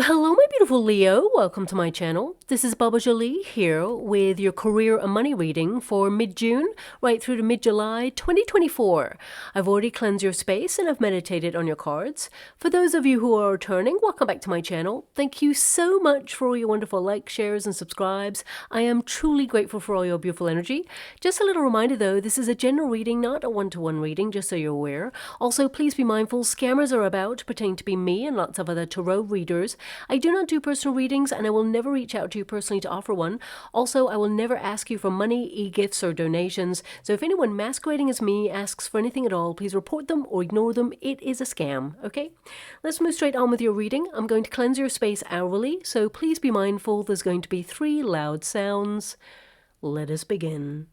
Well, hello, my beautiful Leo. Welcome to my channel. This is Baba Jolie here with your career and money reading for mid-June right through to mid-July 2024. I've already cleansed your space and I've meditated on your cards. For those of you who are returning, welcome back to my channel. Thank you so much for all your wonderful likes, shares, and subscribes. I am truly grateful for all your beautiful energy. Just a little reminder though, this is a general reading, not a one-to-one reading, just so you're aware. Also, please be mindful, scammers are about, pretending to be me and lots of other tarot readers. I do not do personal readings and I will never reach out to you personally to offer one. Also, I will never ask you for money, e-gifts, or donations. So if anyone masquerading as me asks for anything at all, please report them or ignore them. It is a scam, okay? Let's move straight on with your reading. I'm going to cleanse your space hourly, so please be mindful. There's going to be 3 loud sounds. Let us begin.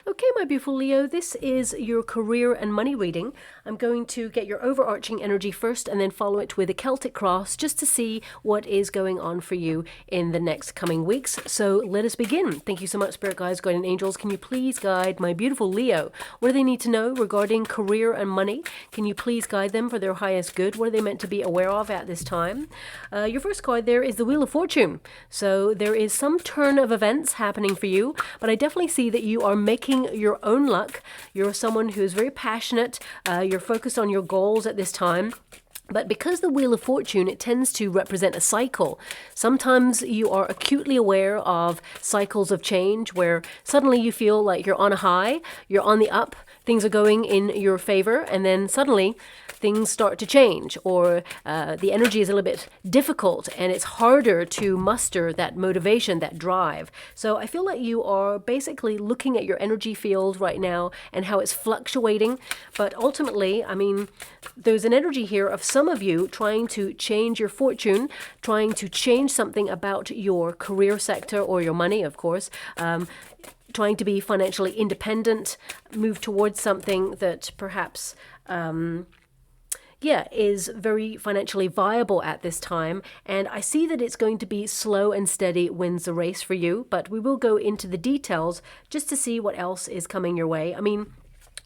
Okay, my beautiful Leo, this is your career and money reading. I'm going to get your overarching energy first and then follow it with a Celtic cross just to see what is going on for you in the next coming weeks. So let us begin. Thank you so much, Spirit Guides, Guardian Angels. Can you please guide my beautiful Leo? What do they need to know regarding career and money? Can you please guide them for their highest good? What are they meant to be aware of at this time? Your first card there is the Wheel of Fortune. So there is some turn of events happening for you, but I definitely see that you are making your own luck. You're someone who is very passionate. You're focused on your goals at this time. But because the Wheel of Fortune, it tends to represent a cycle. Sometimes you are acutely aware of cycles of change where suddenly you feel like you're on a high, you're on the up, things are going in your favor, and then suddenly things start to change, or the energy is a little bit difficult and it's harder to muster that motivation, that drive. So I feel like you are basically looking at your energy field right now and how it's fluctuating. But ultimately, I mean, there's an energy here of some of you trying to change your fortune, trying to change something about your career sector or your money, of course. Trying to be financially independent, move towards something that perhaps is very financially viable at this time. And I see that it's going to be slow and steady wins the race for you, but we will go into the details just to see what else is coming your way. I mean,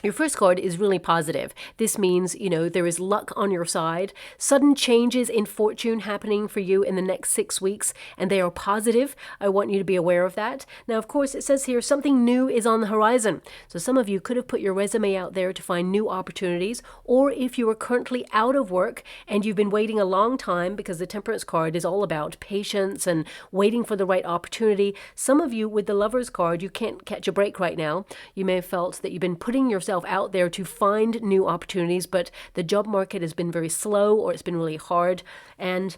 your first card is really positive. This means, you know, there is luck on your side. Sudden changes in fortune happening for you in the next 6 weeks, and they are positive. I want you to be aware of that. Now, of course, it says here something new is on the horizon. So some of you could have put your resume out there to find new opportunities, or if you are currently out of work and you've been waiting a long time, because the Temperance card is all about patience and waiting for the right opportunity. Some of you with the Lovers card, you can't catch a break right now. You may have felt that you've been putting yourself out there to find new opportunities, but the job market has been very slow, or it's been really hard. And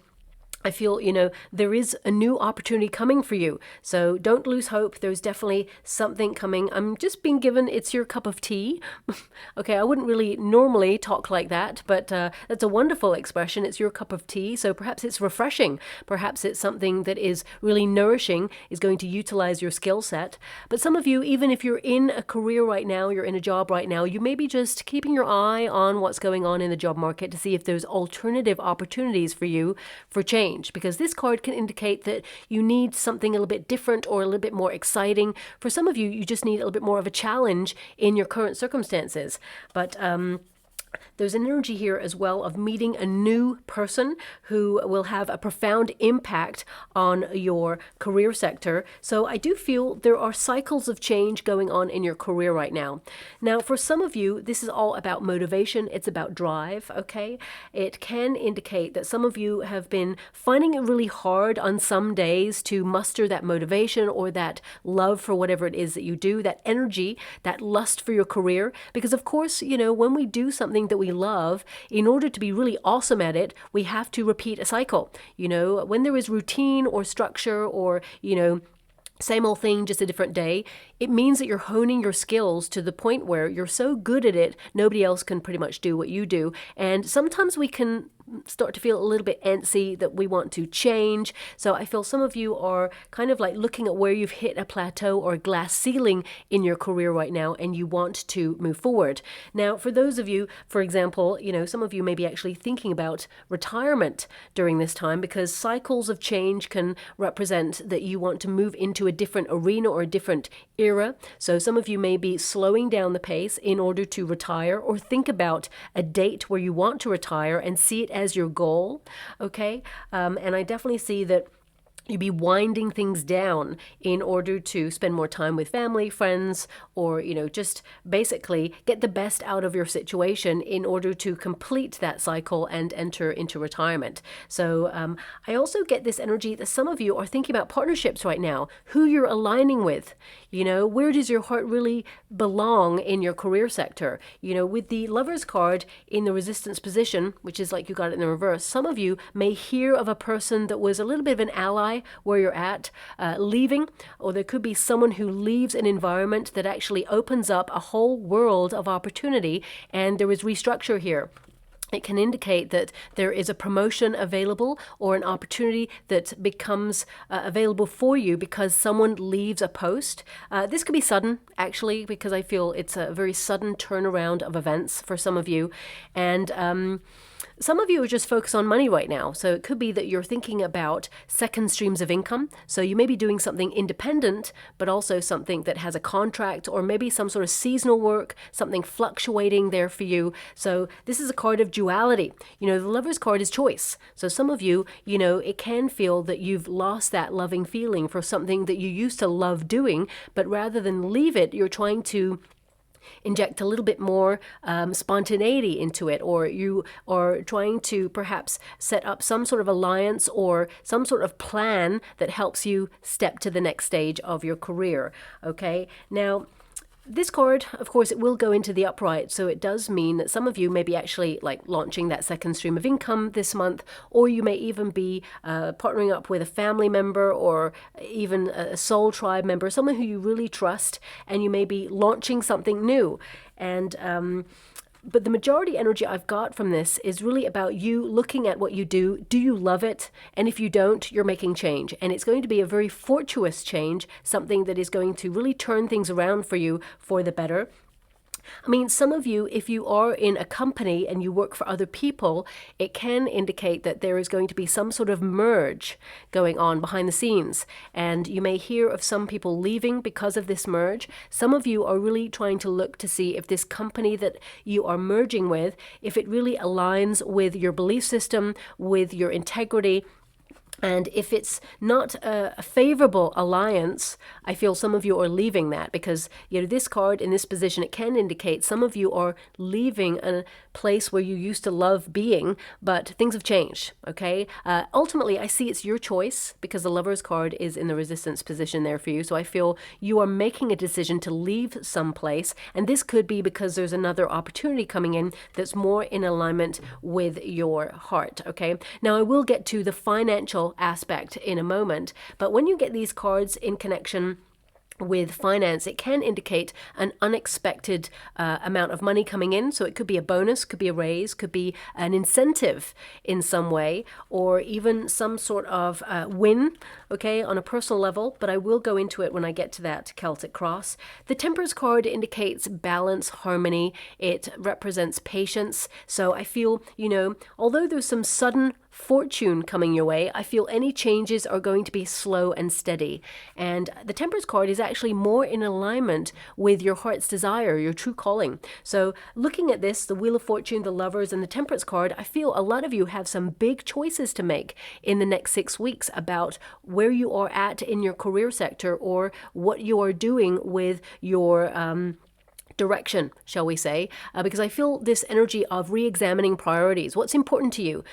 I feel, you know, there is a new opportunity coming for you. So don't lose hope. There's definitely something coming. I'm just being given it's your cup of tea. Okay, I wouldn't really normally talk like that, but that's a wonderful expression. It's your cup of tea. So perhaps it's refreshing. Perhaps it's something that is really nourishing, is going to utilize your skill set. But some of you, even if you're in a career right now, you're in a job right now, you may be just keeping your eye on what's going on in the job market to see if there's alternative opportunities for you for change. Because this card can indicate that you need something a little bit different or a little bit more exciting. For some of you, you just need a little bit more of a challenge in your current circumstances. But there's an energy here as well of meeting a new person who will have a profound impact on your career sector. So I do feel there are cycles of change going on in your career right now. Now, for some of you, this is all about motivation. It's about drive, okay? It can indicate that some of you have been finding it really hard on some days to muster that motivation or that love for whatever it is that you do, that energy, that lust for your career. Because of course, you know, when we do something that we love, in order to be really awesome at it, we have to repeat a cycle. You know, when there is routine or structure or, you know, same old thing, just a different day, it means that you're honing your skills to the point where you're so good at it, nobody else can pretty much do what you do. And sometimes we can start to feel a little bit antsy that we want to change. So I feel some of you are kind of like looking at where you've hit a plateau or a glass ceiling in your career right now, and you want to move forward. Now, for those of you, for example, some of you may be actually thinking about retirement during this time, because cycles of change can represent that you want to move into a different arena or a different era. So some of you may be slowing down the pace in order to retire, or think about a date where you want to retire and see it as your goal. Okay. And I definitely see that you'd be winding things down in order to spend more time with family, friends, or, just basically get the best out of your situation in order to complete that cycle and enter into retirement. So I also get this energy that some of you are thinking about partnerships right now, who you're aligning with. Where does your heart really belong in your career sector? With the Lover's card in the resistance position, which is like you got it in the reverse, some of you may hear of a person that was a little bit of an ally where you're at, leaving, or there could be someone who leaves an environment that actually opens up a whole world of opportunity, and there is restructure here. It can indicate that there is a promotion available or an opportunity that becomes available for you because someone leaves a post. This could be sudden, actually, because I feel it's a very sudden turnaround of events for some of you. And some of you are just focused on money right now. So it could be that you're thinking about second streams of income. So you may be doing something independent, but also something that has a contract, or maybe some sort of seasonal work, something fluctuating there for you. So this is a card of duality. The Lover's card is choice. So some of you, it can feel that you've lost that loving feeling for something that you used to love doing, but rather than leave it, you're trying to inject a little bit more spontaneity into it, or you are trying to perhaps set up some sort of alliance or some sort of plan that helps you step to the next stage of your career. Okay, now this card, of course, it will go into the upright, so it does mean that some of you may be actually like launching that second stream of income this month, or you may even be partnering up with a family member or even a soul tribe member, someone who you really trust, and you may be launching something new. And but the majority energy I've got from this is really about you looking at what you do. Do you love it? And if you don't, you're making change. And it's going to be a very fortuitous change, something that is going to really turn things around for you for the better. I mean, some of you, if you are in a company and you work for other people, it can indicate that there is going to be some sort of merge going on behind the scenes. And you may hear of some people leaving because of this merge. Some of you are really trying to look to see if this company that you are merging with, if it really aligns with your belief system, with your integrity. And if it's not a favorable alliance, I feel some of you are leaving that, because this card in this position, it can indicate some of you are leaving a place where you used to love being, but things have changed. Okay. Ultimately, I see it's your choice, because the Lover's card is in the resistance position there for you. So I feel you are making a decision to leave someplace, and this could be because there's another opportunity coming in that's more in alignment with your heart. Okay. Now I will get to the financial aspect in a moment, but when you get these cards in connection with finance, it can indicate an unexpected amount of money coming in. So it could be a bonus, could be a raise, could be an incentive in some way, or even some sort of win, okay, on a personal level. But I will go into it when I get to that Celtic cross. The Temperance card indicates balance, harmony. It represents patience. So I feel, although there's some sudden fortune coming your way, I feel any changes are going to be slow and steady. And the Temperance card is actually more in alignment with your heart's desire, your true calling. So looking at this, the Wheel of Fortune, the Lovers, and the Temperance card, I feel a lot of you have some big choices to make in the next 6 weeks about where you are at in your career sector, or what you are doing with your direction, shall we say, because I feel this energy of re-examining priorities. What's important to you?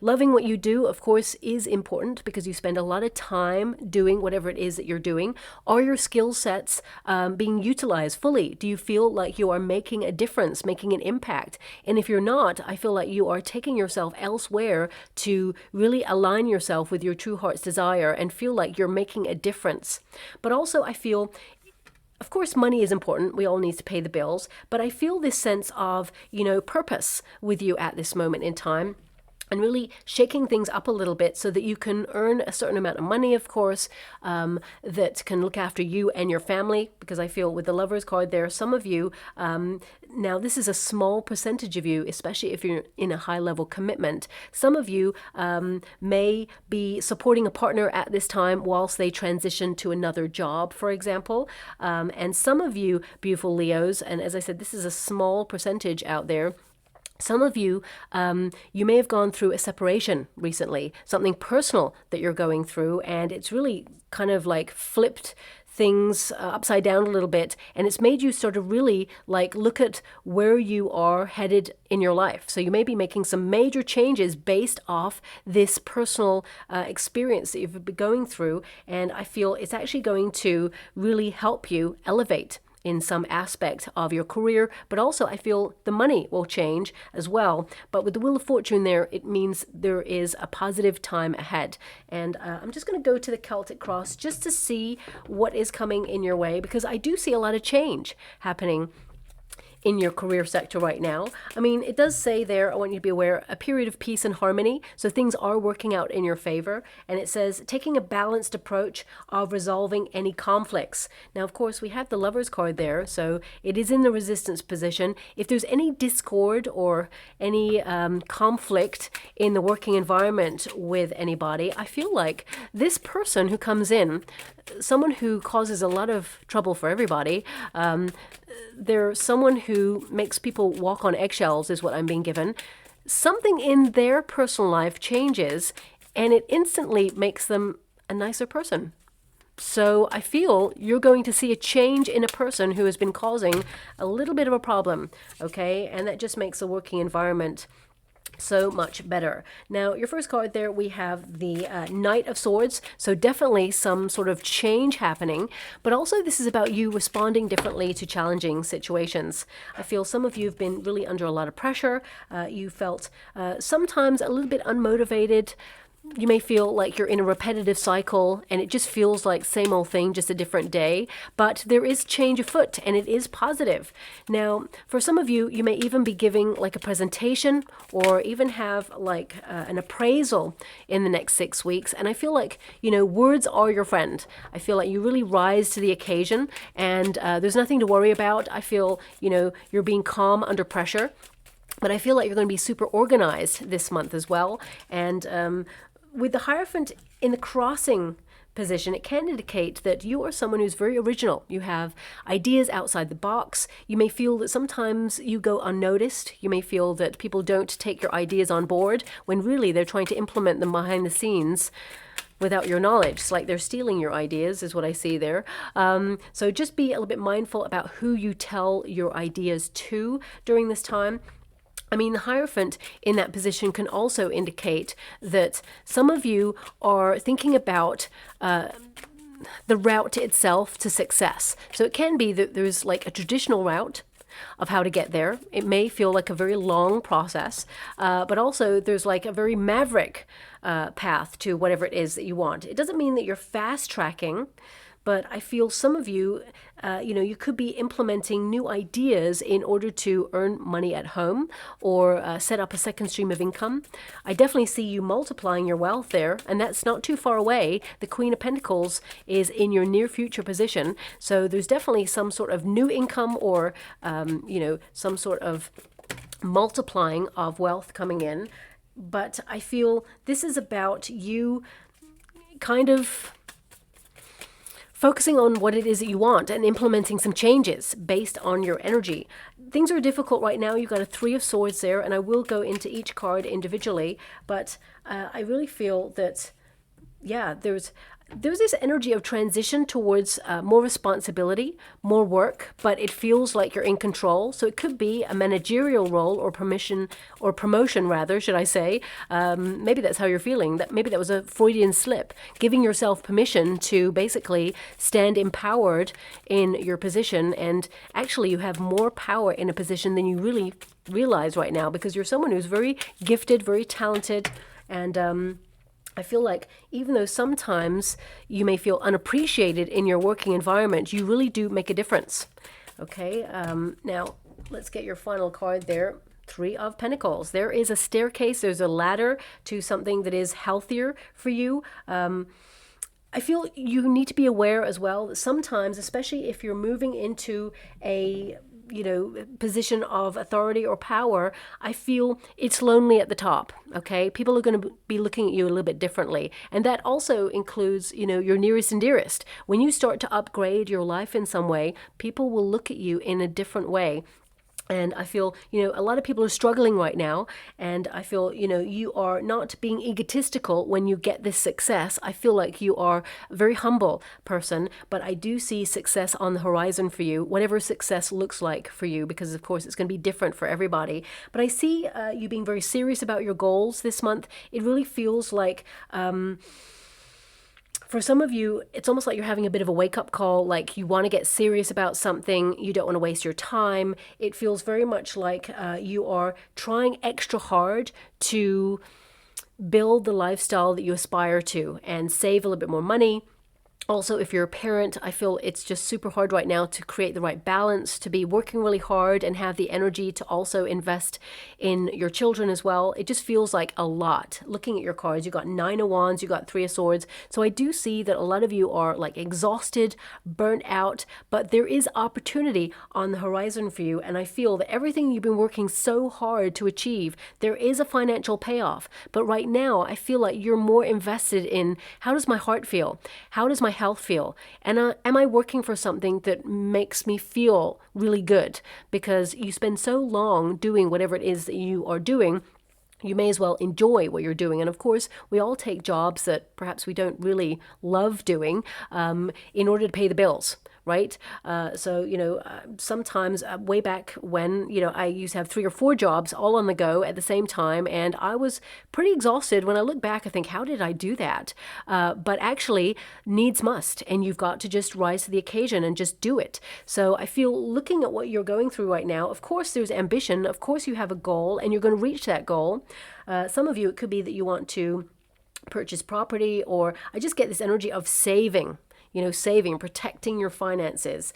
Loving what you do, of course, is important because you spend a lot of time doing whatever it is that you're doing. Are your skill sets being utilized fully? Do you feel like you are making a difference, making an impact? And if you're not, I feel like you are taking yourself elsewhere to really align yourself with your true heart's desire and feel like you're making a difference. But also I feel, of course, money is important. We all need to pay the bills. But I feel this sense of, purpose with you at this moment in time. and really shaking things up a little bit so that you can earn a certain amount of money, of course, that can look after you and your family. Because I feel with the Lovers card there, some of you, now this is a small percentage of you, especially if you're in a high level commitment. Some of you may be supporting a partner at this time whilst they transition to another job, for example. And some of you, beautiful Leos, and as I said, this is a small percentage out there, some of you, you may have gone through a separation recently, something personal that you're going through, and it's really kind of like flipped things upside down a little bit, and it's made you sort of really like look at where you are headed in your life. So you may be making some major changes based off this personal experience that you've been going through, and I feel it's actually going to really help you elevate in some aspect of your career, but also I feel the money will change as well. But with the Wheel of Fortune there, it means there is a positive time ahead. And I'm just going to go to the Celtic Cross just to see what is coming in your way, because I do see a lot of change happening in your career sector right now. I mean, it does say there, I want you to be aware, a period of peace and harmony. So things are working out in your favor. And it says taking a balanced approach of resolving any conflicts. Now, of course, we have the Lovers card there. So it is in the resistance position. If there's any discord or any conflict in the working environment with anybody, I feel like this person who comes in, someone who causes a lot of trouble for everybody, they're someone who makes people walk on eggshells is what I'm being given. Something in their personal life changes and it instantly makes them a nicer person. So I feel you're going to see a change in a person who has been causing a little bit of a problem, okay? And that just makes the working environment so much better. Now, your first card there, we have the Knight of Swords. So definitely some sort of change happening, but also this is about you responding differently to challenging situations. I feel some of you have been really under a lot of pressure. You felt sometimes a little bit unmotivated. You may feel like you're in a repetitive cycle and it just feels like same old thing, just a different day, but there is change afoot and it is positive. Now, for some of you, you may even be giving like a presentation or even have like an appraisal in the next 6 weeks. And I feel like, you know, words are your friend. I feel like you really rise to the occasion and there's nothing to worry about. I feel, you know, you're being calm under pressure, but I feel like you're going to be super organized this month as well. And with the Hierophant in the crossing position, it can indicate that you are someone who's very original. You have ideas outside the box. You may feel that sometimes you go unnoticed. You may feel that people don't take your ideas on board when really they're trying to implement them behind the scenes without your knowledge. It's like they're stealing your ideas is what I see there. So just be a little bit mindful about who you tell your ideas to during this time. I mean, the Hierophant in that position can also indicate that some of you are thinking about the route itself to success. So it can be that there's like a traditional route of how to get there. It may feel like a very long process, but also there's like a very maverick path to whatever it is that you want. It doesn't mean that you're fast tracking, but I feel some of you, you know, you could be implementing new ideas in order to earn money at home or set up a second stream of income. I definitely see you multiplying your wealth there, and that's not too far away. The Queen of Pentacles is in your near future position. So there's definitely some sort of new income or, you know, some sort of multiplying of wealth coming in. But I feel this is about you kind of focusing on what it is that you want and implementing some changes based on your energy. Things are difficult right now. You've got a Three of Swords there, and I will go into each card individually, but I really feel that, yeah, there's this energy of transition towards more responsibility, more work, but it feels like you're in control. So it could be a managerial role or promotion rather, should I say. Maybe that's how you're feeling. Maybe that was a Freudian slip, giving yourself permission to basically stand empowered in your position. And actually you have more power in a position than you really realize right now, because you're someone who's very gifted, very talented, and I feel like even though sometimes you may feel unappreciated in your working environment, you really do make a difference. Okay, now let's get your final card there. Three of Pentacles. There is a staircase, there's a ladder to something that is healthier for you. I feel you need to be aware as well that sometimes, especially if you're moving into a position of authority or power, I feel it's lonely at the top, okay? People are going to be looking at you a little bit differently. And that also includes, your nearest and dearest. When you start to upgrade your life in some way, people will look at you in a different way. And I feel, a lot of people are struggling right now. And I feel, you are not being egotistical when you get this success. I feel like you are a very humble person, but I do see success on the horizon for you, whatever success looks like for you, because of course it's going to be different for everybody. But I see you being very serious about your goals this month. It really feels like, for some of you, it's almost like you're having a bit of a wake-up call, like you want to get serious about something, you don't want to waste your time. It feels very much like you are trying extra hard to build the lifestyle that you aspire to and save a little bit more money. Also, if you're a parent, I feel it's just super hard right now to create the right balance, to be working really hard and have the energy to also invest in your children as well. It just feels like a lot. Looking at your cards, you got 9 of Wands, you got 3 of Swords. So I do see that a lot of you are like exhausted, burnt out, but there is opportunity on the horizon for you. And I feel that everything you've been working so hard to achieve, there is a financial payoff. But right now, I feel like you're more invested in how does my heart feel? How does my health feel? And am I working for something that makes me feel really good? Because you spend so long doing whatever it is that you are doing, you may as well enjoy what you're doing. And of course, we all take jobs that perhaps we don't really love doing in order to pay the bills. Right? Sometimes way back when, I used to have 3 or 4 jobs all on the go at the same time. And I was pretty exhausted. When I look back, I think, how did I do that? But actually, needs must. And you've got to just rise to the occasion and just do it. So I feel looking at what you're going through right now, of course, there's ambition. Of course, you have a goal and you're going to reach that goal. Some of you, it could be that you want to purchase property, or I just get this energy of saving. Saving, protecting your finances,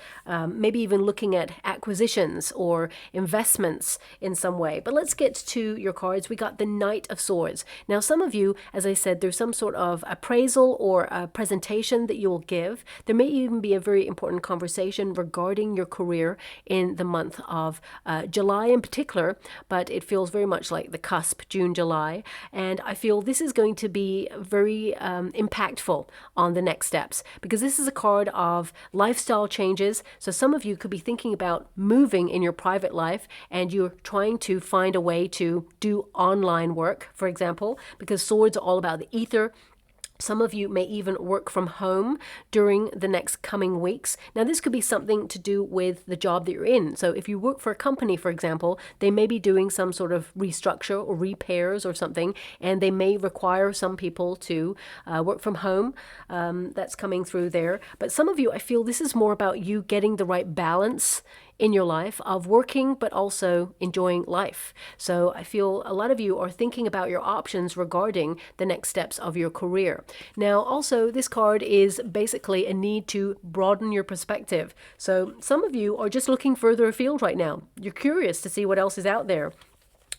maybe even looking at acquisitions or investments in some way. But let's get to your cards. We got the Knight of Swords. Now, some of you, as I said, there's some sort of appraisal or a presentation that you will give. There may even be a very important conversation regarding your career in the month of July in particular, but it feels very much like the cusp, June, July. And I feel this is going to be very impactful on the next steps, because this is a card of lifestyle changes. So some of you could be thinking about moving in your private life, and you're trying to find a way to do online work, for example, because swords are all about the ether. Some of you may even work from home during the next coming weeks. Now, this could be something to do with the job that you're in. So if you work for a company, for example, they may be doing some sort of restructure or repairs or something, and they may require some people to work from home. That's coming through there. But some of you, I feel this is more about you getting the right balance in your life of working, but also enjoying life. So I feel a lot of you are thinking about your options regarding the next steps of your career. Now, also, this card is basically a need to broaden your perspective. So some of you are just looking further afield right now. You're curious to see what else is out there.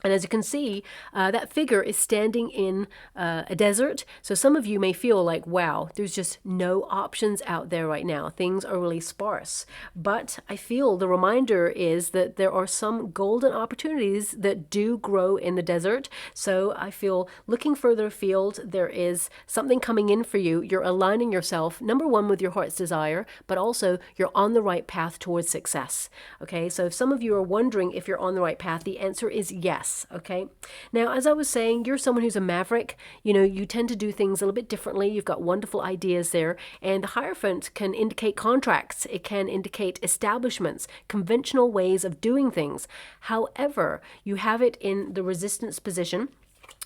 And as you can see, that figure is standing in a desert. So some of you may feel like, wow, there's just no options out there right now. Things are really sparse. But I feel the reminder is that there are some golden opportunities that do grow in the desert. So I feel looking further afield, there is something coming in for you. You're aligning yourself, number one, with your heart's desire, but also you're on the right path towards success. Okay, so if some of you are wondering if you're on the right path, the answer is yes. Okay. Now, as I was saying, you're someone who's a maverick. You tend to do things a little bit differently. You've got wonderful ideas there. And the Hierophant can indicate contracts. It can indicate establishments, conventional ways of doing things. However, you have it in the resistance position.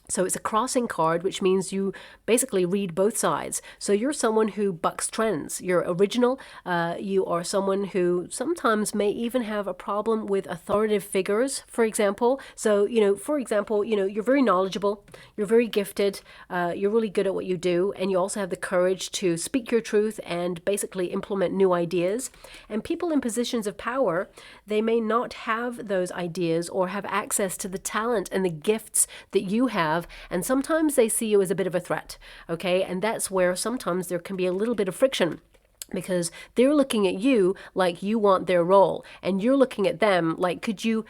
So it's a crossing card, which means you basically read both sides. So you're someone who bucks trends. You're original. You are someone who sometimes may even have a problem with authoritative figures, for example. So, for example, you're very knowledgeable. You're very gifted. You're really good at what you do. And you also have the courage to speak your truth and basically implement new ideas. And people in positions of power, they may not have those ideas or have access to the talent and the gifts that you have. And sometimes they see you as a bit of a threat, okay? And that's where sometimes there can be a little bit of friction, because they're looking at you like you want their role, and you're looking at them like, could you,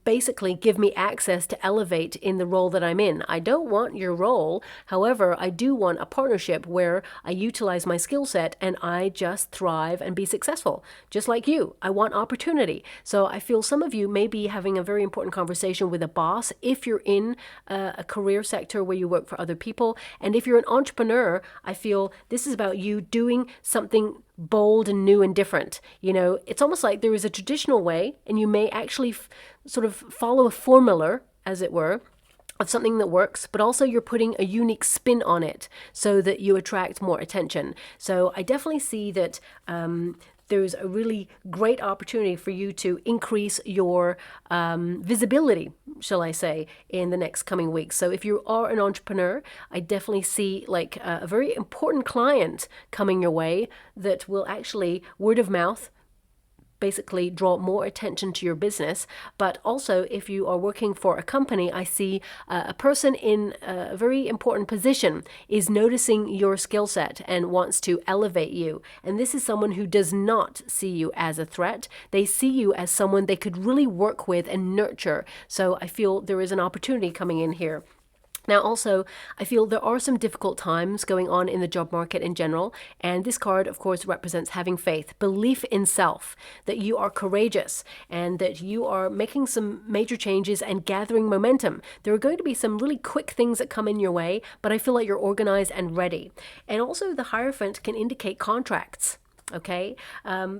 basically give me access to elevate in the role that I'm in? I don't want your role. However, I do want a partnership where I utilize my skill set and I just thrive and be successful, just like you. I want opportunity. So I feel some of you may be having a very important conversation with a boss if you're in a career sector where you work for other people. And if you're an entrepreneur, I feel this is about you doing something bold and new and different. It's almost like there is a traditional way, and you may actually sort of follow a formula, as it were, of something that works, but also you're putting a unique spin on it so that you attract more attention. So I definitely see that there's a really great opportunity for you to increase your visibility, shall I say, in the next coming weeks. So if you are an entrepreneur, I definitely see like a very important client coming your way that will actually, word of mouth, basically draw more attention to your business. But also, if you are working for a company, I see a person in a very important position is noticing your skill set and wants to elevate you. And this is someone who does not see you as a threat. They see you as someone they could really work with and nurture. So I feel there is an opportunity coming in here. Now, also, I feel there are some difficult times going on in the job market in general, and this card, of course, represents having faith, belief in self, that you are courageous, and that you are making some major changes and gathering momentum. There are going to be some really quick things that come in your way, but I feel like you're organized and ready. And also, the Hierophant can indicate contracts. Okay,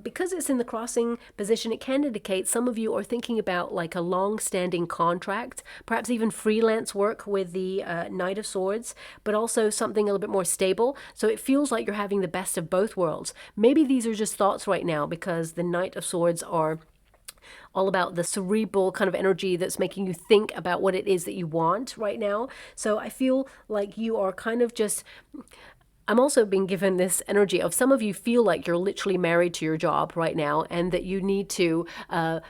because it's in the crossing position, it can indicate some of you are thinking about like a long-standing contract, perhaps even freelance work with the Knight of Swords, but also something a little bit more stable. So it feels like you're having the best of both worlds. Maybe these are just thoughts right now, because the Knight of Swords are all about the cerebral kind of energy that's making you think about what it is that you want right now. So I feel like you are kind of just... I'm also being given this energy of some of you feel like you're literally married to your job right now, and that you need to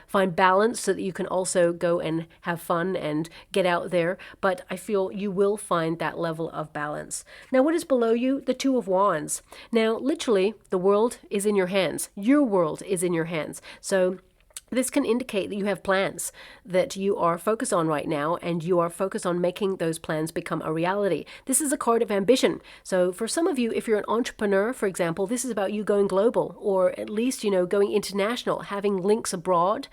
find balance so that you can also go and have fun and get out there. But I feel you will find that level of balance. Now, what is below you? The Two of Wands. Now, literally, the world is in your hands. Your world is in your hands. So this can indicate that you have plans that you are focused on right now, and you are focused on making those plans become a reality. This is a card of ambition. So for some of you, if you're an entrepreneur, for example, this is about you going global, or at least, going international, having links abroad.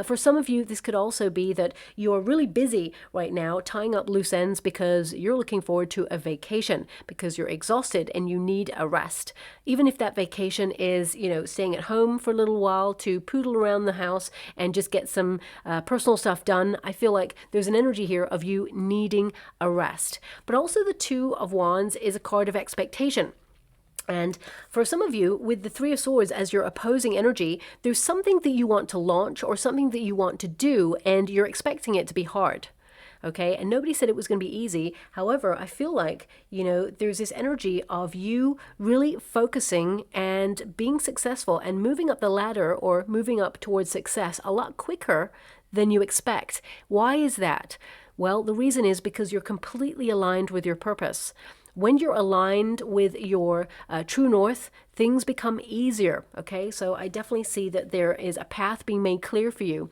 For some of you, this could also be that you are really busy right now tying up loose ends because you're looking forward to a vacation, because you're exhausted and you need a rest. Even if that vacation is, staying at home for a little while to poodle around the house and just get some personal stuff done, I feel like there's an energy here of you needing a rest. But also the Two of Wands is a card of expectation. And for some of you, with the Three of Swords as your opposing energy, there's something that you want to launch or something that you want to do, and you're expecting it to be hard. Okay, and nobody said it was going to be easy. However, I feel like, there's this energy of you really focusing and being successful and moving up the ladder or moving up towards success a lot quicker than you expect. Why is that? Well, the reason is because you're completely aligned with your purpose. When you're aligned with your true north, things become easier. Okay, so I definitely see that there is a path being made clear for you.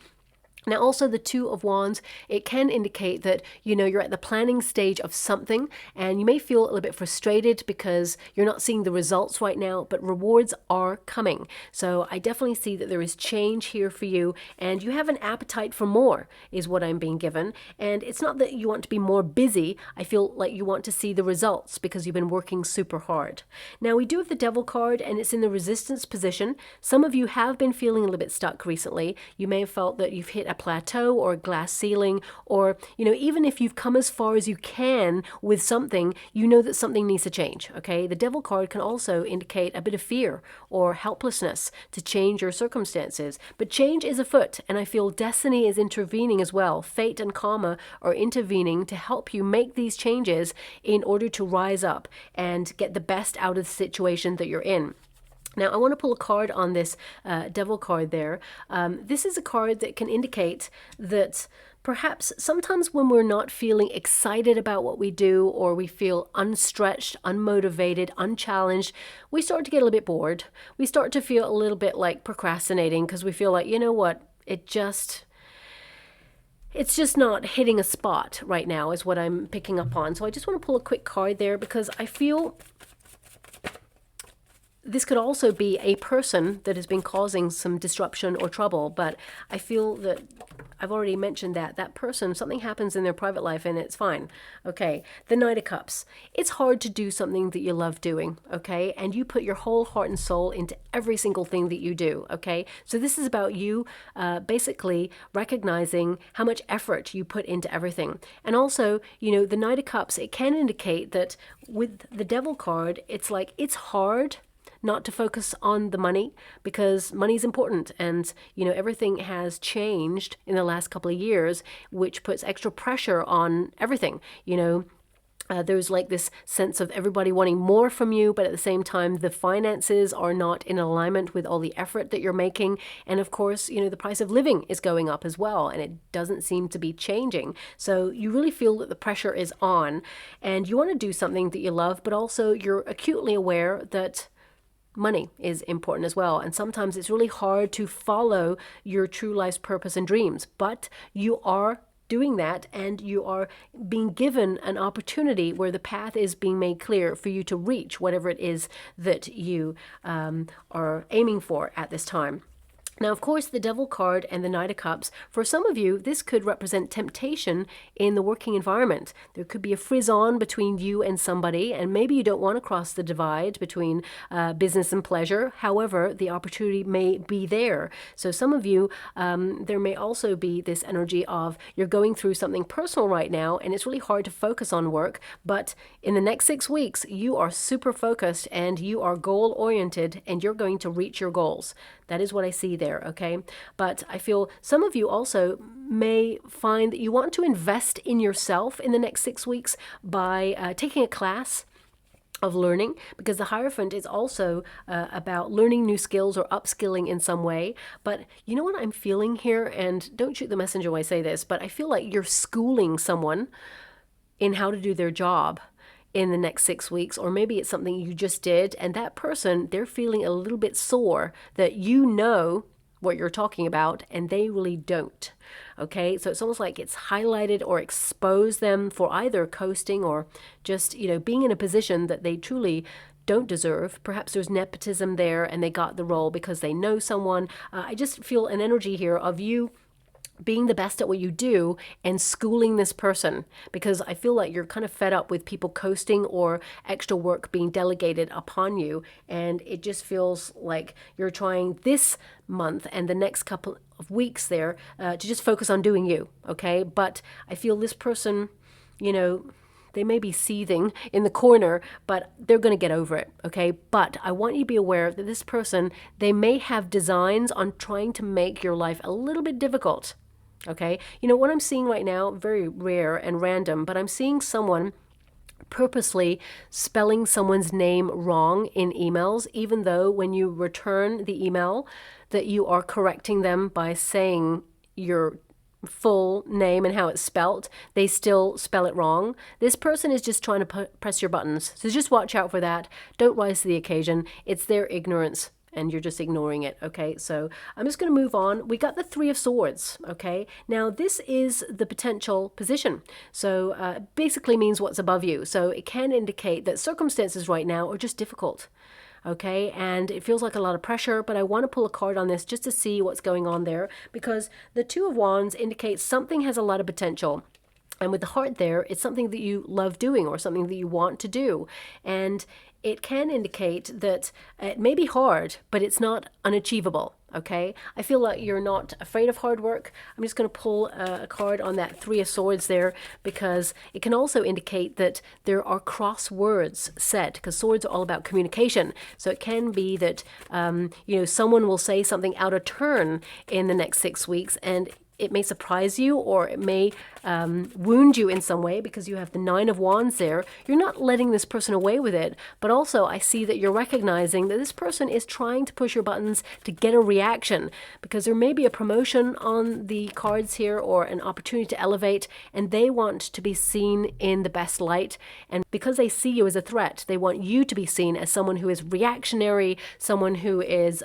Now, also the Two of Wands, it can indicate that, you're at the planning stage of something, and you may feel a little bit frustrated because you're not seeing the results right now, but rewards are coming. So I definitely see that there is change here for you, and you have an appetite for more, is what I'm being given. And it's not that you want to be more busy. I feel like you want to see the results because you've been working super hard. Now, we do have the Devil card, and it's in the resistance position. Some of you have been feeling a little bit stuck recently. You may have felt that you've hit a plateau or a glass ceiling, or, you know, even if you've come as far as you can with something, you know that something needs to change, okay? The Devil card can also indicate a bit of fear or helplessness to change your circumstances. But change is afoot, and I feel destiny is intervening as well. Fate and karma are intervening to help you make these changes in order to rise up and get the best out of the situation that you're in. Now, I want to pull a card on this Devil card there. This is a card that can indicate that perhaps sometimes when we're not feeling excited about what we do, or we feel unstretched, unmotivated, unchallenged, we start to get a little bit bored. We start to feel a little bit like procrastinating because we feel like, you know what, it's just not hitting a spot right now is what I'm picking up on. So I just want to pull a quick card there because I feel this could also be a person that has been causing some disruption or trouble, but I feel that I've already mentioned that person, something happens in their private life and it's fine. Okay, the Knight of Cups. It's hard to do something that you love doing, okay? And you put your whole heart and soul into every single thing that you do, okay? So this is about you basically recognizing how much effort you put into everything. And also, you know, the Knight of Cups, it can indicate that with the Devil card, it's like it's hard not to focus on the money because money is important, and you know everything has changed in the last couple of years, which puts extra pressure on everything. You know, there's like this sense of everybody wanting more from you, but at the same time the finances are not in alignment with all the effort that you're making. And of course, you know, the price of living is going up as well, and it doesn't seem to be changing. So you really feel that the pressure is on, and you want to do something that you love, but also you're acutely aware that money is important as well. And sometimes it's really hard to follow your true life's purpose and dreams, but you are doing that, and you are being given an opportunity where the path is being made clear for you to reach whatever it is that you are aiming for at this time. Now, of course, the Devil card and the Knight of Cups, for some of you, this could represent temptation in the working environment. There could be a frisson between you and somebody, and maybe you don't want to cross the divide between business and pleasure. However, the opportunity may be there. So some of you, there may also be this energy of you're going through something personal right now, and it's really hard to focus on work. But in the next 6 weeks, you are super focused, and you are goal-oriented, and you're going to reach your goals. That is what I see there, okay? But I feel some of you also may find that you want to invest in yourself in the next 6 weeks by taking a class of learning, because the Hierophant is also about learning new skills or upskilling in some way. But you know what I'm feeling here, and don't shoot the messenger when I say this, but I feel like you're schooling someone in how to do their job in the next 6 weeks, or maybe it's something you just did, and that person, they're feeling a little bit sore that you know what you're talking about and they really don't. Okay, so it's almost like it's highlighted or exposed them for either coasting or just, you know, being in a position that they truly don't deserve. Perhaps there's nepotism there and they got the role because they know someone. I just feel an energy here of you being the best at what you do and schooling this person, because I feel like you're kind of fed up with people coasting or extra work being delegated upon you, and it just feels like you're trying this month and the next couple of weeks there to just focus on doing you, okay? But I feel this person, you know, they may be seething in the corner, but they're going to get over it, okay? But I want you to be aware that this person, they may have designs on trying to make your life a little bit difficult. Okay, you know what I'm seeing right now, very rare and random, but I'm seeing someone purposely spelling someone's name wrong in emails, even though when you return the email that you are correcting them by saying your full name and how it's spelt, they still spell it wrong. This person is just trying to press your buttons. So just watch out for that. Don't rise to the occasion. It's their ignorance, and you're just ignoring it, okay? So I'm just going to move on. We got the Three of Swords, okay? Now, this is the potential position. So basically means what's above you. So it can indicate that circumstances right now are just difficult, okay? And it feels like a lot of pressure, but I want to pull a card on this just to see what's going on there, because the Two of Wands indicates something has a lot of potential. And with the heart there, it's something that you love doing or something that you want to do. And it can indicate that it may be hard, but it's not unachievable. okay? I feel like you're not afraid of hard work. I'm just going to pull a card on that Three of Swords there, because it can also indicate that there are cross words said, because swords are all about communication. So it can be that, someone will say something out of turn in the next 6 weeks, and it may surprise you, or it may wound you in some way, because you have the Nine of Wands there. You're not letting this person away with it, but also I see that you're recognizing that this person is trying to push your buttons to get a reaction, because there may be a promotion on the cards here, or an opportunity to elevate, and they want to be seen in the best light. And because they see you as a threat, they want you to be seen as someone who is reactionary, someone who is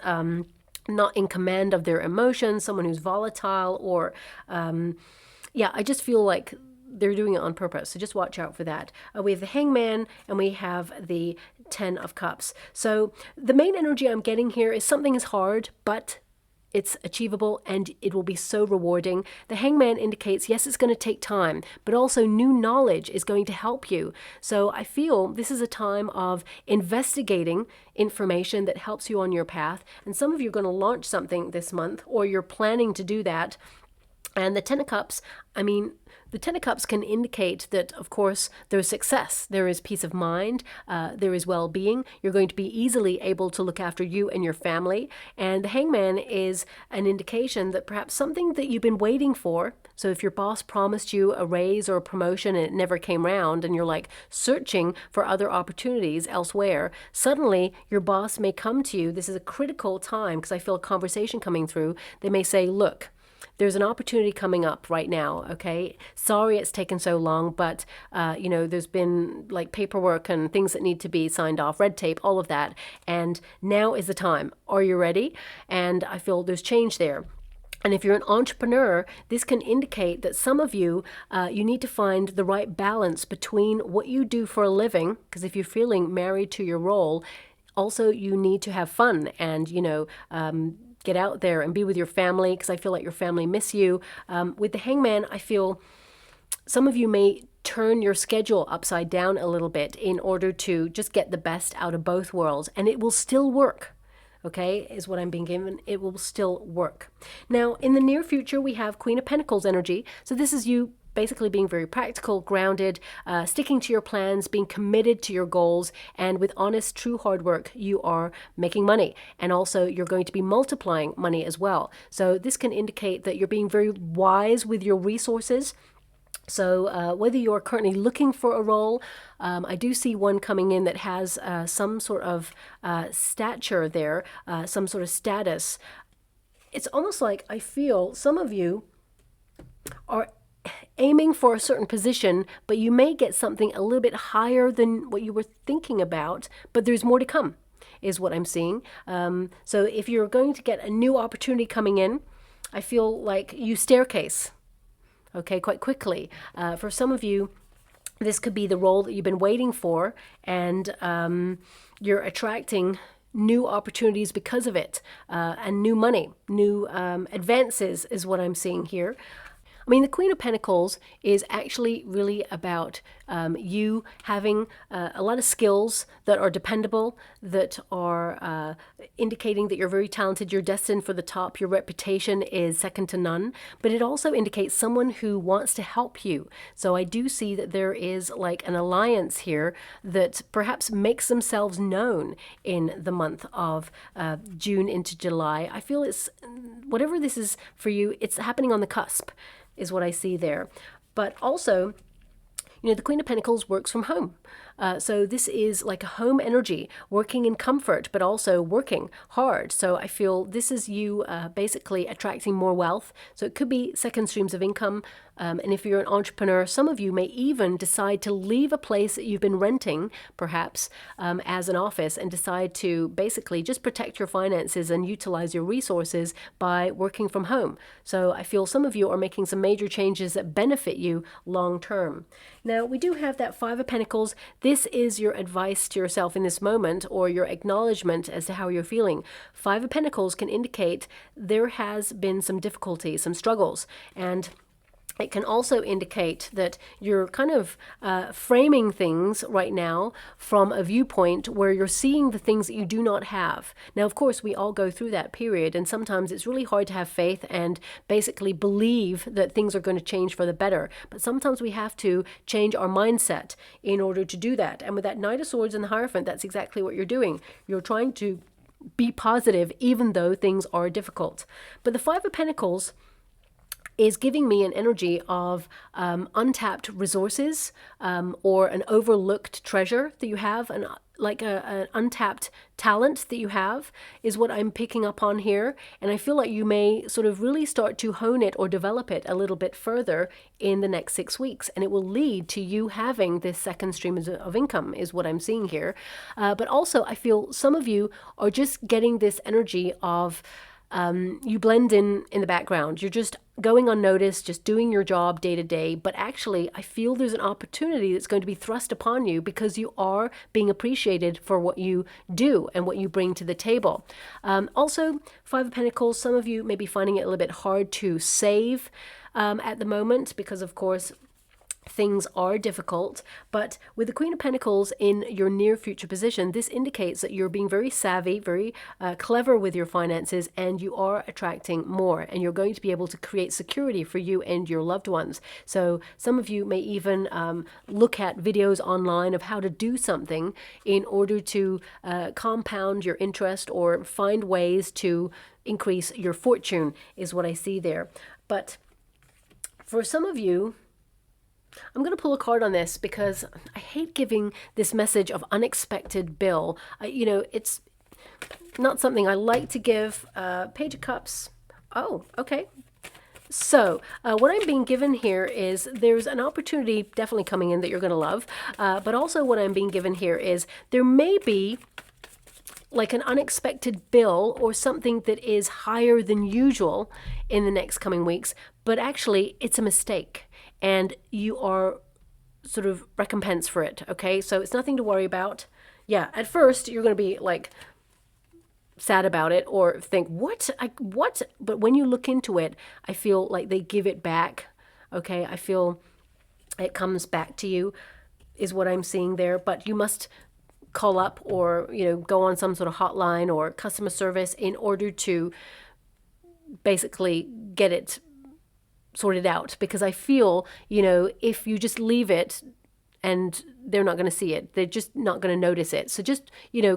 not in command of their emotions, someone who's volatile, or I just feel like they're doing it on purpose. So just watch out for that. We have the Hangman, and we have the Ten of Cups. So the main energy I'm getting here is something is hard, but it's achievable, and it will be so rewarding. The Hangman indicates, yes, it's going to take time, but also new knowledge is going to help you. So I feel this is a time of investigating information that helps you on your path. And some of you are going to launch something this month, or you're planning to do that. And the Ten of Cups, the Ten of Cups can indicate that, of course, there's success, there is peace of mind, there is well-being. You're going to be easily able to look after you and your family. And the Hangman is an indication that perhaps something that you've been waiting for. So if your boss promised you a raise or a promotion and it never came round, and you're like searching for other opportunities elsewhere, suddenly your boss may come to you. This is a critical time, because I feel a conversation coming through. They may say, look, there's an opportunity coming up right now, okay? Sorry it's taken so long, but, there's been like paperwork and things that need to be signed off, red tape, all of that. And now is the time. Are you ready? And I feel there's change there. And if you're an entrepreneur, this can indicate that some of you, you need to find the right balance between what you do for a living, because if you're feeling married to your role, also you need to have fun and, get out there and be with your family, because I feel like your family miss you. With the Hangman, I feel some of you may turn your schedule upside down a little bit in order to just get the best out of both worlds, and it will still work. Okay, is what I'm being given. It will still work. Now, in the near future, we have Queen of Pentacles energy. So this is you basically being very practical, grounded, sticking to your plans, being committed to your goals, and with honest, true hard work, you are making money. And also you're going to be multiplying money as well. So this can indicate that you're being very wise with your resources. So whether you're currently looking for a role, I do see one coming in that has some sort of stature there, some sort of status. It's almost like I feel some of you are aiming for a certain position, but you may get something a little bit higher than what you were thinking about, but there's more to come, is what I'm seeing. So if you're going to get a new opportunity coming in, I feel like you staircase, okay, quite quickly. For some of you, this could be the role that you've been waiting for, and you're attracting new opportunities because of it, and new money, new advances is what I'm seeing here. The Queen of Pentacles is actually really about you having a lot of skills that are dependable, that are indicating that you're very talented, you're destined for the top, your reputation is second to none, but it also indicates someone who wants to help you. So I do see that there is like an alliance here that perhaps makes themselves known in the month of June into July. I feel it's, whatever this is for you, it's happening on the cusp, is what I see there. But also, the Queen of Pentacles works from home. So this is like a home energy, working in comfort, but also working hard. So I feel this is you basically attracting more wealth. So it could be second streams of income. And if you're an entrepreneur, some of you may even decide to leave a place that you've been renting, perhaps, as an office, and decide to basically just protect your finances and utilize your resources by working from home. So I feel some of you are making some major changes that benefit you long term. Now, we do have that Five of Pentacles. This is your advice to yourself in this moment, or your acknowledgement as to how you're feeling. Five of Pentacles can indicate there has been some difficulty, some struggles, and it can also indicate that you're kind of framing things right now from a viewpoint where you're seeing the things that you do not have. Now, of course, we all go through that period, and sometimes it's really hard to have faith and basically believe that things are going to change for the better. But sometimes we have to change our mindset in order to do that. And with that Knight of Swords and the Hierophant, that's exactly what you're doing. You're trying to be positive even though things are difficult. But the Five of Pentacles is giving me an energy of untapped resources, or an overlooked treasure that you have, an untapped talent that you have, is what I'm picking up on here. And I feel like you may sort of really start to hone it or develop it a little bit further in the next 6 weeks. And it will lead to you having this second stream of income, is what I'm seeing here. But also, I feel some of you are just getting this energy of you blend in the background. You're just going unnoticed, just doing your job day to day. But actually, I feel there's an opportunity that's going to be thrust upon you because you are being appreciated for what you do and what you bring to the table. Also, Five of Pentacles, some of you may be finding it a little bit hard to save at the moment because, of course, things are difficult. But with the Queen of Pentacles in your near future position, this indicates that you're being very savvy, very clever with your finances, and you are attracting more, and you're going to be able to create security for you and your loved ones. So some of you may even look at videos online of how to do something in order to compound your interest or find ways to increase your fortune, is what I see there. But for some of you, I'm going to pull a card on this because I hate giving this message of unexpected bill. It's not something I like to give. Page of Cups. Oh, okay. So what I'm being given here is there's an opportunity definitely coming in that you're going to love. But also what I'm being given here is there may be like an unexpected bill or something that is higher than usual in the next coming weeks, but actually it's a mistake and you are sort of recompensed for it, okay? So it's nothing to worry about. Yeah, at first you're going to be like sad about it or think, what? But when you look into it, I feel like they give it back, okay? I feel it comes back to you is what I'm seeing there, but you must call up or, go on some sort of hotline or customer service in order to basically get it sorted out, because I feel, if you just leave it and they're not going to see it, they're just not going to notice it. So just,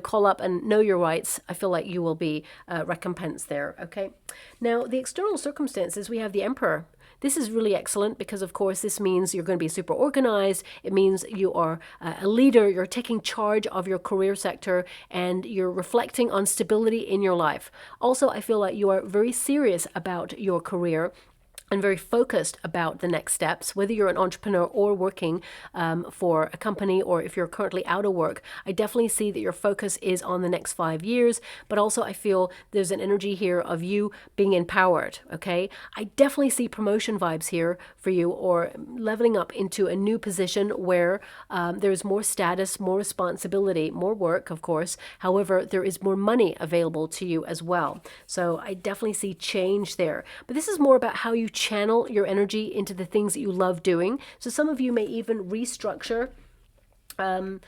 call up and know your rights. I feel like you will be recompensed there. Okay. Now, the external circumstances, we have the Emperor. This is really excellent because, of course, this means you're going to be super organized. It means you are a leader. You're taking charge of your career sector and you're reflecting on stability in your life. Also, I feel like you are very serious about your career and very focused about the next steps, whether you're an entrepreneur or working for a company, or if you're currently out of work. I definitely see that your focus is on the next 5 years, but also I feel there's an energy here of you being empowered, okay? I definitely see promotion vibes here for you, or leveling up into a new position where there's more status, more responsibility, more work, of course. However, there is more money available to you as well. So I definitely see change there. But this is more about how you channel your energy into the things that you love doing. So some of you may even restructure the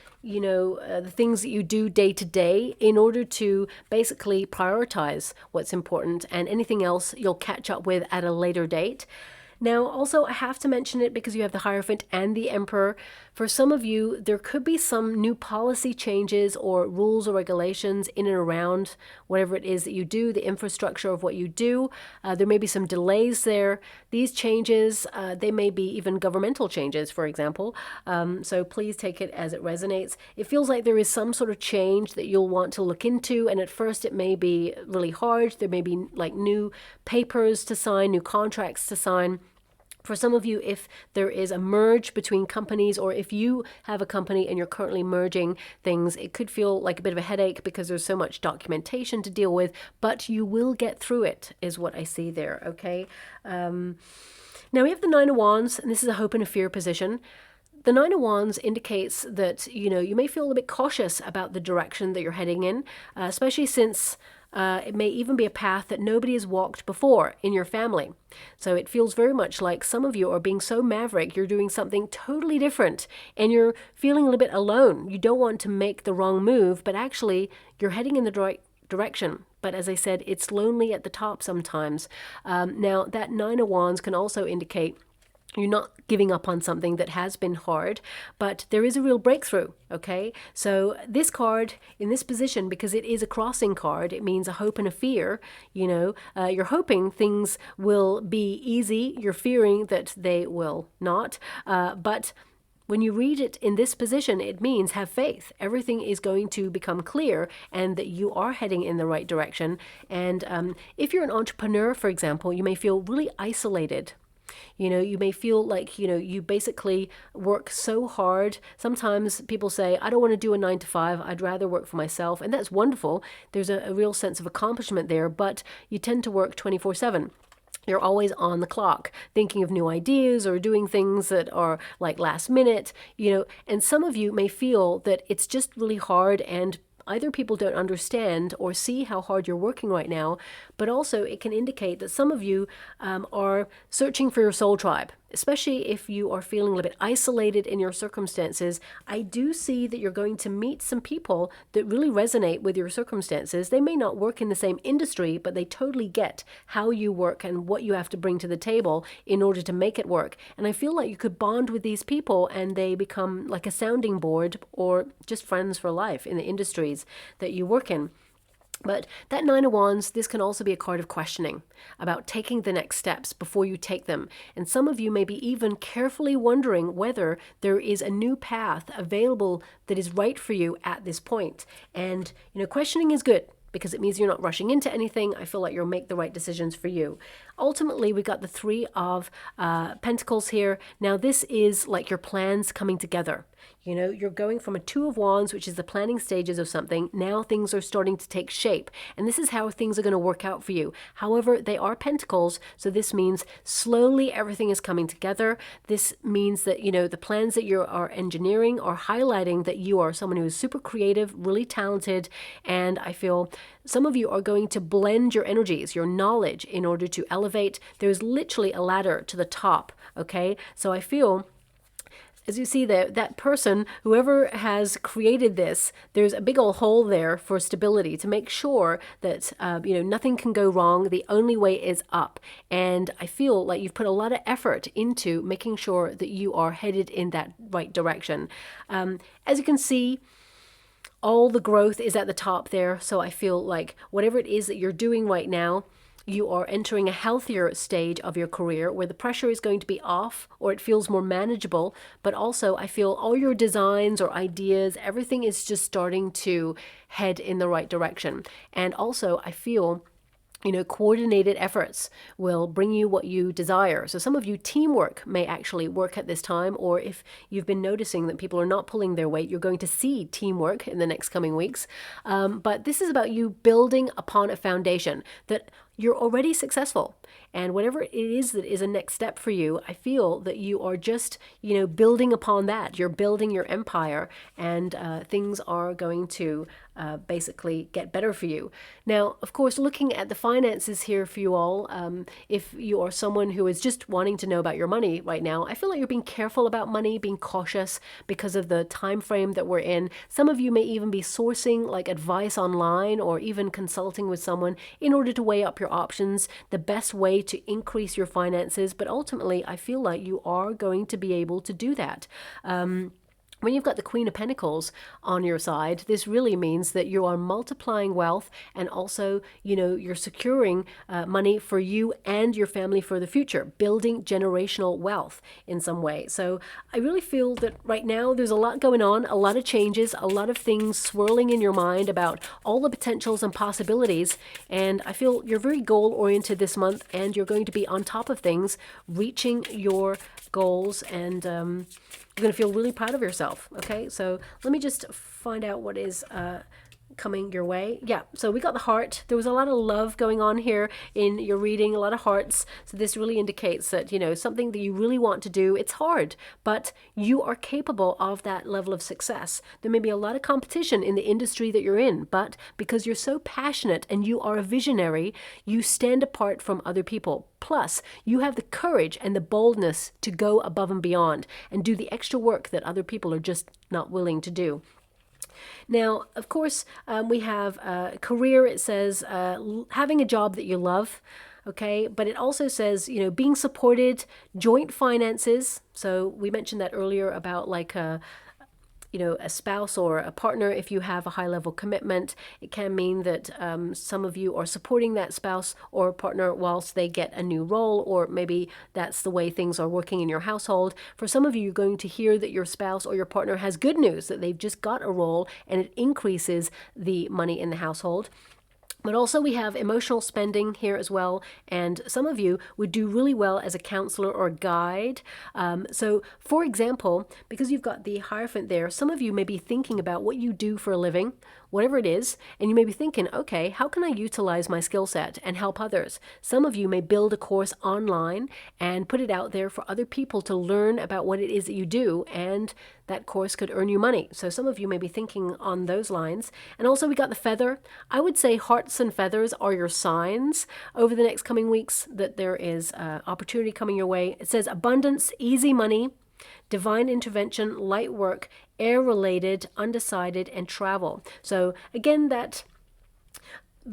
things that you do day to day in order to basically prioritize what's important, and anything else you'll catch up with at a later date. Now, also, I have to mention it because you have the Hierophant and the Emperor. For some of you, there could be some new policy changes or rules or regulations in and around whatever it is that you do, the infrastructure of what you do. There may be some delays there. These changes, they may be even governmental changes, for example. So please take it as it resonates. It feels like there is some sort of change that you'll want to look into, and at first it may be really hard. There may be like new papers to sign, new contracts to sign. For some of you, if there is a merge between companies, or if you have a company and you're currently merging things, it could feel like a bit of a headache because there's so much documentation to deal with, but you will get through it, is what I see there, okay? Now we have the Nine of Wands, and this is a hope and a fear position. The Nine of Wands indicates that, you may feel a bit cautious about the direction that you're heading in, especially since It may even be a path that nobody has walked before in your family. So it feels very much like some of you are being so maverick, you're doing something totally different and you're feeling a little bit alone. You don't want to make the wrong move, but actually you're heading in the right direction. But as I said, it's lonely at the top sometimes. Now, that Nine of Wands can also indicate you're not giving up on something that has been hard, but there is a real breakthrough, okay? So this card in this position, because it is a crossing card, it means a hope and a fear, you know. You're hoping things will be easy. You're fearing that they will not. But when you read it in this position, it means have faith. Everything is going to become clear and that you are heading in the right direction. And if you're an entrepreneur, for example, you may feel really isolated. You know, you may feel like, you know, you basically work so hard. Sometimes people say, I don't want to do a 9 to 5. I'd rather work for myself. And that's wonderful. There's a real sense of accomplishment there, but you tend to work 24/7. You're always on the clock, thinking of new ideas or doing things that are like last minute, you know, and some of you may feel that it's just really hard and either people don't understand or see how hard you're working right now, but also it can indicate that some of you are searching for your soul tribe, especially if you are feeling a little bit isolated in your circumstances. I do see that you're going to meet some people that really resonate with your circumstances. They may not work in the same industry, but they totally get how you work and what you have to bring to the table in order to make it work. And I feel like you could bond with these people and they become like a sounding board or just friends for life in the industries that you work in. But that Nine of Wands, this can also be a card of questioning about taking the next steps before you take them. And some of you may be even carefully wondering whether there is a new path available that is right for you at this point. And, you know, questioning is good because it means you're not rushing into anything. I feel like you'll make the right decisions for you. Ultimately, we got the Three of Pentacles here. Now, this is like your plans coming together. You know, you're going from a Two of Wands, which is the planning stages of something. Now things are starting to take shape. And this is how things are going to work out for you. However, they are pentacles. So this means slowly everything is coming together. This means that, you know, the plans that you are engineering are highlighting that you are someone who is super creative, really talented. And I feel some of you are going to blend your energies, your knowledge in order to elevate. There's literally a ladder to the top. Okay. So I feel, as you see there, that person, whoever has created this, there's a big old hole there for stability to make sure that, you know, nothing can go wrong. The only way is up. And I feel like you've put a lot of effort into making sure that you are headed in that right direction. As you can see, all the growth is at the top there. So I feel like whatever it is that you're doing right now, you are entering a healthier stage of your career where the pressure is going to be off or it feels more manageable. But also I feel all your designs or ideas, everything is just starting to head in the right direction. And also I feel, you know, coordinated efforts will bring you what you desire. So some of you, teamwork may actually work at this time, or if you've been noticing that people are not pulling their weight, you're going to see teamwork in the next coming weeks. But this is about you building upon a foundation that you're already successful. And whatever it is that is a next step for you, I feel that you are just, you know, building upon that. You're building your empire and things are going to basically get better for you. Now, of course, looking at the finances here for you all, if you are someone who is just wanting to know about your money right now, I feel like you're being careful about money, being cautious because of the time frame that we're in. Some of you may even be sourcing like advice online or even consulting with someone in order to weigh up your options, the best way to increase your finances. But ultimately, I feel like you are going to be able to do that. When you've got the Queen of Pentacles on your side, this really means that you are multiplying wealth and also, you know, you're securing money for you and your family for the future, building generational wealth in some way. So I really feel that right now there's a lot going on, a lot of changes, a lot of things swirling in your mind about all the potentials and possibilities. And I feel you're very goal-oriented this month and you're going to be on top of things, reaching your goals, and you're going to feel really proud of yourself. Okay, so let me just find out what is coming your way. Yeah, so we got the heart. There was a lot of love going on here in your reading, a lot of hearts. So this really indicates that, you know, something that you really want to do, it's hard, but you are capable of that level of success. There may be a lot of competition in the industry that you're in, but because you're so passionate and you are a visionary, you stand apart from other people. Plus, you have the courage and the boldness to go above and beyond and do the extra work that other people are just not willing to do. Now, of course, we have career. It says having a job that you love, okay? But it also says, you know, being supported, joint finances. So we mentioned that earlier about like you know, a spouse or a partner. If you have a high level commitment, it can mean that some of you are supporting that spouse or partner whilst they get a new role, or maybe that's the way things are working in your household. For some of you, you're going to hear that your spouse or your partner has good news, that they've just got a role and it increases the money in the household. But also we have emotional spending here as well. And some of you would do really well as a counselor or a guide. So for example, because you've got the Hierophant there, some of you may be thinking about what you do for a living, whatever it is, and you may be thinking, okay, how can I utilize my skill set and help others? Some of you may build a course online and put it out there for other people to learn about what it is that you do, and that course could earn you money. So some of you may be thinking on those lines. And also we got the feather. I would say hearts and feathers are your signs over the next coming weeks that there is opportunity coming your way. It says abundance, easy money, divine intervention, light work, air-related, undecided, and travel. So again, that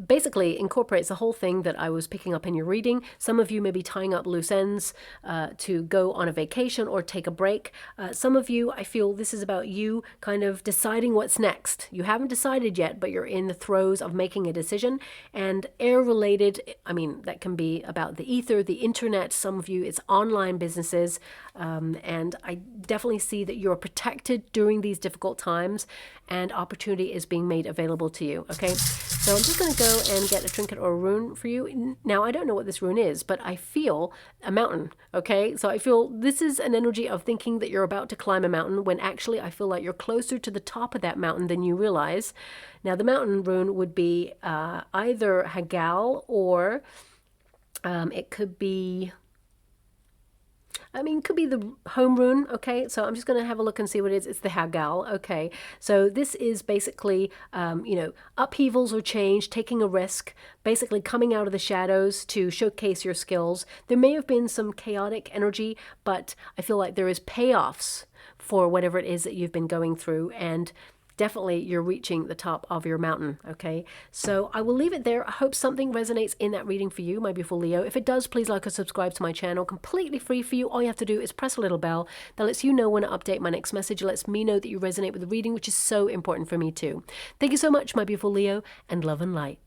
basically incorporates the whole thing that I was picking up in your reading. Some of you may be tying up loose ends to go on a vacation or take a break. Some of you, I feel this is about you kind of deciding what's next. You haven't decided yet, but you're in the throes of making a decision. And air-related, I mean, that can be about the ether, the internet. Some of you, it's online businesses. And I definitely see that you're protected during these difficult times and opportunity is being made available to you. Okay, so I'm just going to go and get a trinket or a rune for you. Now, I don't know what this rune is, but I feel a mountain. Okay, so I feel this is an energy of thinking that you're about to climb a mountain when actually I feel like you're closer to the top of that mountain than you realize. Now, the mountain rune would be either Hagal or it could be, I mean, could be the home rune, okay? So I'm just going to have a look and see what it is. It's the Hagal, okay? So this is basically, you know, upheavals or change, taking a risk, basically coming out of the shadows to showcase your skills. There may have been some chaotic energy, but I feel like there is payoffs for whatever it is that you've been going through, and definitely you're reaching the top of your mountain, okay? So I will leave it there. I hope something resonates in that reading for you, my beautiful Leo. If it does, please like or subscribe to my channel. Completely free for you. All you have to do is press a little bell that lets you know when I update my next message. It lets me know that you resonate with the reading, which is so important for me too. Thank you so much, my beautiful Leo, and love and light.